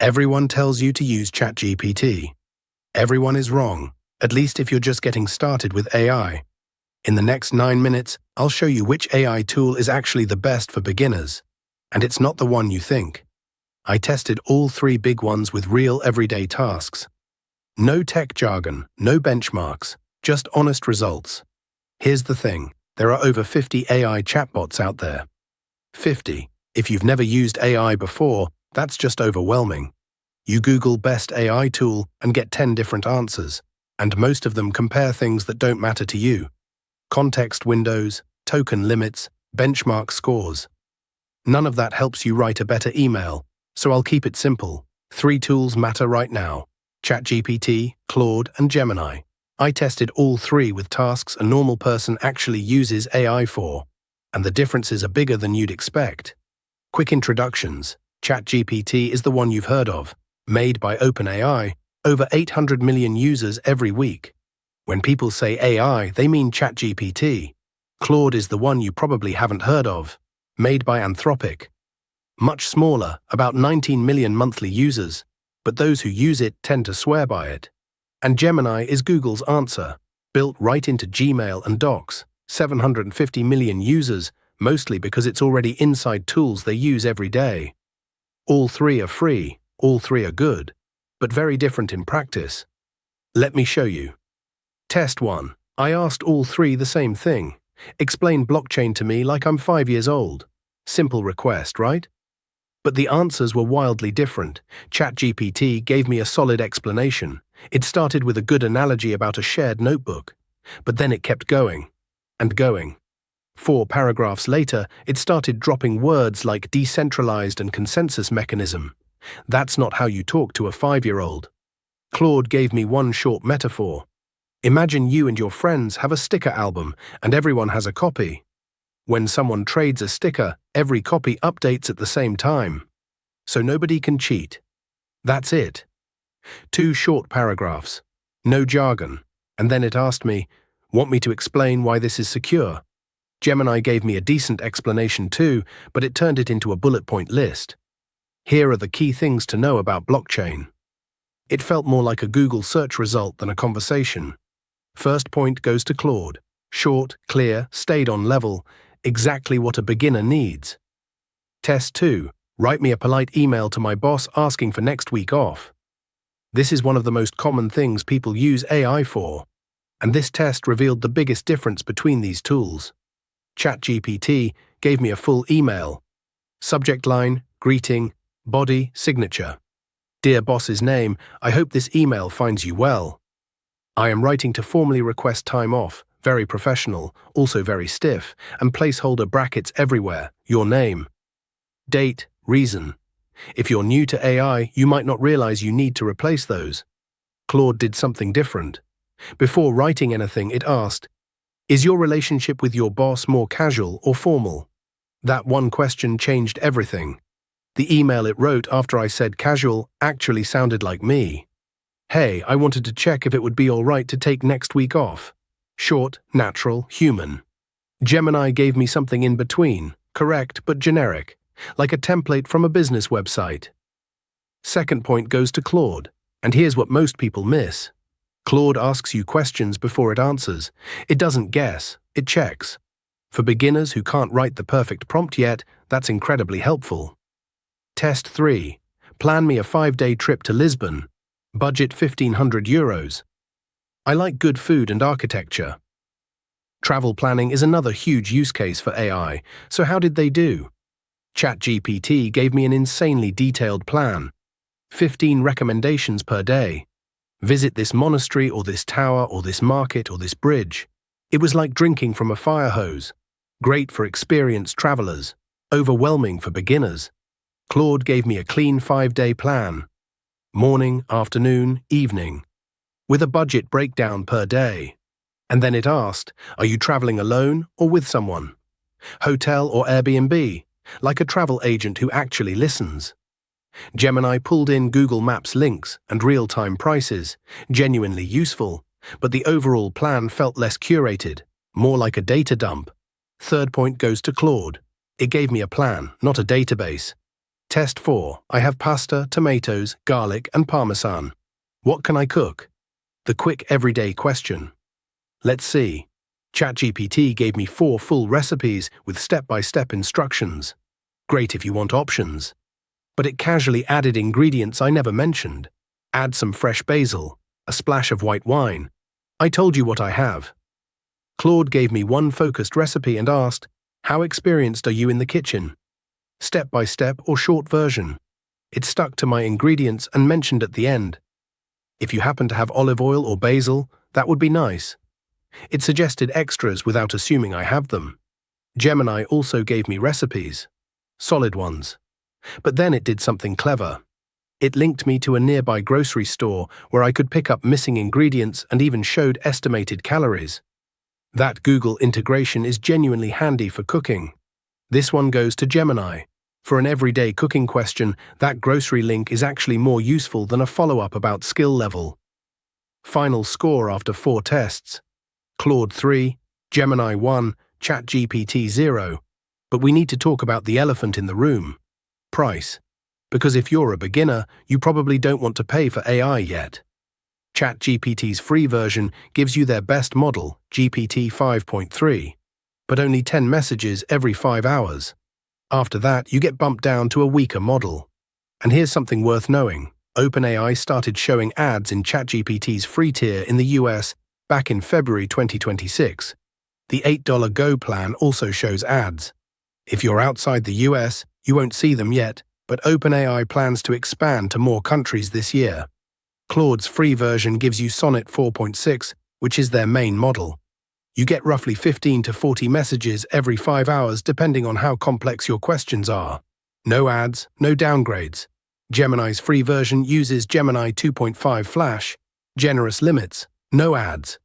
Everyone tells you to use ChatGPT. Everyone is wrong, at least if you're just getting started with AI. In the next 9 minutes, I'll show you which AI tool is actually the best for beginners. And it's not the one you think. I tested all 3 big ones with real everyday tasks. No tech jargon, no benchmarks, just honest results. Here's the thing, there are over 50 AI chatbots out there. 50. If you've never used AI before, that's just overwhelming. You Google best AI tool and get 10 different answers, and most of them compare things that don't matter to you. Context windows, token limits, benchmark scores. None of that helps you write a better email, so I'll keep it simple. 3 tools matter right now: ChatGPT, Claude, and Gemini. I tested all 3 with tasks a normal person actually uses AI for, and the differences are bigger than you'd expect. Quick introductions. ChatGPT is the one you've heard of, made by OpenAI, over 800 million users every week. When people say AI, they mean ChatGPT. Claude is the one you probably haven't heard of, made by Anthropic. Much smaller, about 19 million monthly users, but those who use it tend to swear by it. And Gemini is Google's answer, built right into Gmail and Docs, 750 million users, mostly because it's already inside tools they use every day. All 3 are free, all 3 are good, but very different in practice. Let me show you. Test 1. I asked all 3 the same thing. Explain blockchain to me like I'm 5 years old. Simple request, right? But the answers were wildly different. ChatGPT gave me a solid explanation. It started with a good analogy about a shared notebook. But then it kept going and going. 4 paragraphs later, it started dropping words like decentralized and consensus mechanism. That's not how you talk to a 5-year-old. Claude gave me one short metaphor. Imagine you and your friends have a sticker album and everyone has a copy. When someone trades a sticker, every copy updates at the same time. So nobody can cheat. That's it. 2 short paragraphs. No jargon. And then it asked me, want me to explain why this is secure? Gemini gave me a decent explanation too, but it turned it into a bullet point list. Here are the key things to know about blockchain. It felt more like a Google search result than a conversation. First point goes to Claude. Short, clear, stayed on level, exactly what a beginner needs. Test 2. Write me a polite email to my boss asking for next week off. This is one of the most common things people use AI for, and this test revealed the biggest difference between these tools. ChatGPT gave me a full email. Subject line, greeting, body, signature. Dear boss's name, I hope this email finds you well. I am writing to formally request time off, very professional, also very stiff, and placeholder brackets everywhere, your name. Date, reason. If you're new to AI, you might not realize you need to replace those. Claude did something different. Before writing anything, it asked, is your relationship with your boss more casual or formal? That one question changed everything. The email it wrote after I said casual actually sounded like me. Hey, I wanted to check if it would be all right to take next week off. Short, natural, human. Gemini gave me something in between, correct but generic, like a template from a business website. Second point goes to Claude, and here's what most people miss. Claude asks you questions before it answers. It doesn't guess, it checks. For beginners who can't write the perfect prompt yet, that's incredibly helpful. Test 3. Plan me a 5-day trip to Lisbon. Budget €1,500. I like good food and architecture. Travel planning is another huge use case for AI, so how did they do? ChatGPT gave me an insanely detailed plan. 15 recommendations per day. Visit this monastery or this tower or this market or this bridge. It was like drinking from a fire hose. Great for experienced travelers. Overwhelming for beginners. Claude gave me a clean 5-day plan. Morning, afternoon, evening. With a budget breakdown per day. And then it asked, are you traveling alone or with someone? Hotel or Airbnb, like a travel agent who actually listens. Gemini pulled in Google Maps links and real-time prices, genuinely useful, but the overall plan felt less curated, more like a data dump. Third point goes to Claude. It gave me a plan, not a database. Test 4. I have pasta, tomatoes, garlic, and parmesan. What can I cook? The quick everyday question. Let's see. ChatGPT gave me 4 full recipes with step-by-step instructions. Great if you want options. But it casually added ingredients I never mentioned. Add some fresh basil, a splash of white wine. I told you what I have. Claude gave me one focused recipe and asked, how experienced are you in the kitchen? Step-by-step or short version. It stuck to my ingredients and mentioned at the end, if you happen to have olive oil or basil, that would be nice. It suggested extras without assuming I have them. Gemini also gave me recipes. Solid ones. But then it did something clever. It linked me to a nearby grocery store where I could pick up missing ingredients and even showed estimated calories. That Google integration is genuinely handy for cooking. This one goes to Gemini. For an everyday cooking question, that grocery link is actually more useful than a follow-up about skill level. Final score after 4 tests. Claude 3, Gemini 1, ChatGPT 0. But we need to talk about the elephant in the room. Price. Because if you're a beginner, you probably don't want to pay for AI yet. ChatGPT's free version gives you their best model, GPT 5.3, but only 10 messages every 5 hours. After that, you get bumped down to a weaker model. And here's something worth knowing. OpenAI started showing ads in ChatGPT's free tier in the US back in February 2026. The $8 Go plan also shows ads. If you're outside the US, you won't see them yet, but OpenAI plans to expand to more countries this year. Claude's free version gives you Sonnet 4.6, which is their main model. You get roughly 15 to 40 messages every 5 hours depending on how complex your questions are. No ads, no downgrades. Gemini's free version uses Gemini 2.5 Flash, generous limits, no ads.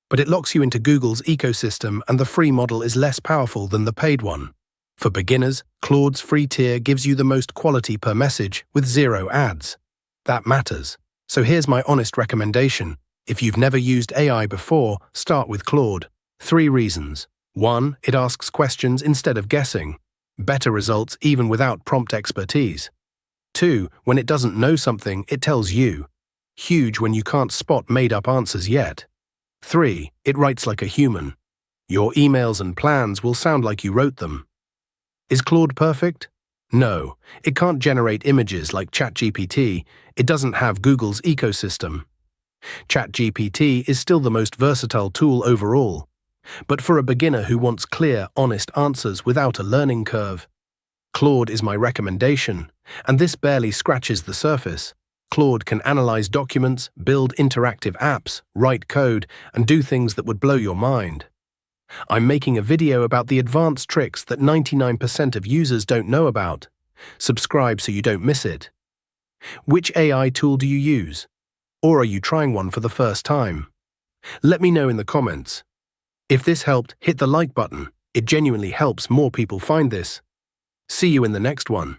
But it locks you into Google's ecosystem and the free model is less powerful than the paid one. For beginners, Claude's free tier gives you the most quality per message with 0 ads. That matters. So here's my honest recommendation. If you've never used AI before, start with Claude. 3 reasons. 1. It asks questions instead of guessing. Better results even without prompt expertise. 2. When it doesn't know something, it tells you. Huge when you can't spot made-up answers yet. 3. It writes like a human. Your emails and plans will sound like you wrote them. Is Claude perfect? No. It can't generate images like ChatGPT. It doesn't have Google's ecosystem. ChatGPT is still the most versatile tool overall. But for a beginner who wants clear, honest answers without a learning curve, Claude is my recommendation, and this barely scratches the surface. Claude can analyze documents, build interactive apps, write code, and do things that would blow your mind. I'm making a video about the advanced tricks that 99% of users don't know about. Subscribe so you don't miss it. Which AI tool do you use? Or are you trying one for the first time? Let me know in the comments. If this helped, hit the like button. It genuinely helps more people find this. See you in the next one.